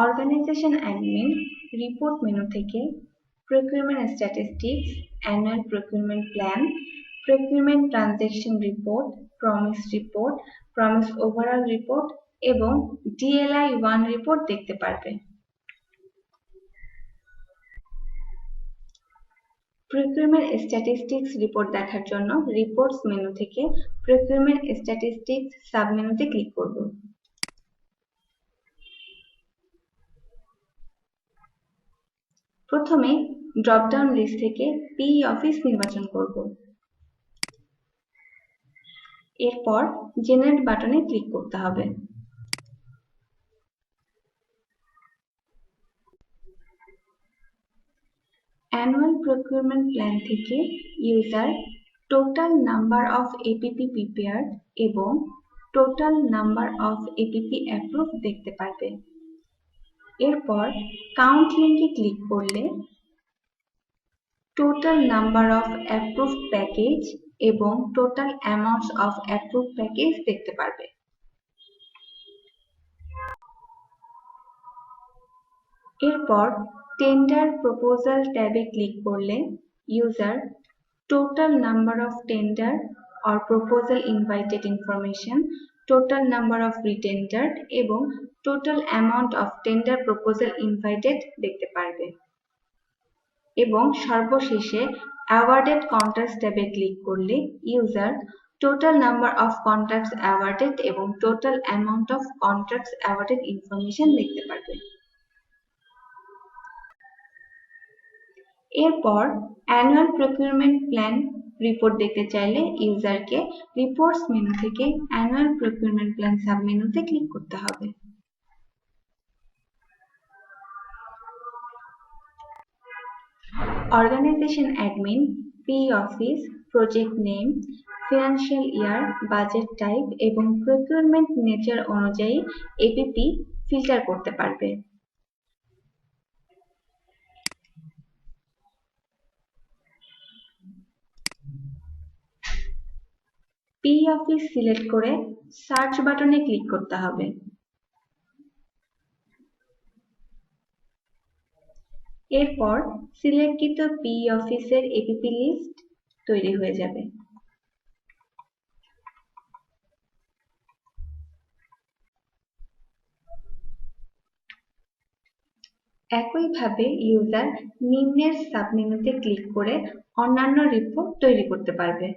Organisation admin report menu থেকে procurement statistics, annual procurement plan, procurement transaction report, promise overall report এবং DLI 1 report দেখতে পারবে। Procurement statistics report দেখার জন্য reports menu থেকে procurement statistics সাবমেনুতে ক্লিক করব। প্রথমে ড্রপডাউন লিস্ট থেকে PE অফিস নির্বাচন করব। এরপর জেনারেট বাটনে ক্লিক করতে হবে। অ্যানুয়াল প্রকিউরমেন্ট প্ল্যান থেকে user total number of APP prepared এবং total number of APP approve দেখতে পারবে। এরপর কাউন্ট লিঙ্কে ক্লিক করলে total number of approved package এবং total amounts of approved package দেখতে পারবে। এরপর টেন্ডার প্রপোজাল ট্যাবে ক্লিক করলে user total number of tender or proposal invited information, total number of retendered এবং total amount of tender proposal invited দেখতে পারবে। এবং সর্বশেষে অ্যাওয়ার্ডেড কন্ট্রাক্টস ট্যাবে ক্লিক করলে user total number of contracts awarded এবং total amount of contracts awarded information দেখতে পারবে। এরপর অ্যানুয়াল প্রকিউরমেন্ট প্ল্যান রিপোর্ট দেখতে চাইলে ইউজারকে রিপোর্টস মেনু থেকে অ্যানুয়াল প্রকিউরমেন্ট প্ল্যান সাবমেনুতে ক্লিক করতে হবে। Organisation admin, PE office, project name, financial year, budget type এবং প্রকিউরমেন্ট নেচার অনুযায়ী APP ফিল্টার করতে পারবে। PE অফিস সিলেক্ট করে সার্চ বাটনে ক্লিক করতে হবে। এরপর সিলেক্টকৃত PE অফিসের APP লিস্ট তৈরি হয়ে যাবে। একইভাবে ইউজার নিম্নের সাবমেনুতে ক্লিক করে অন্যান্য রিপোর্ট তৈরি করতে পারবে।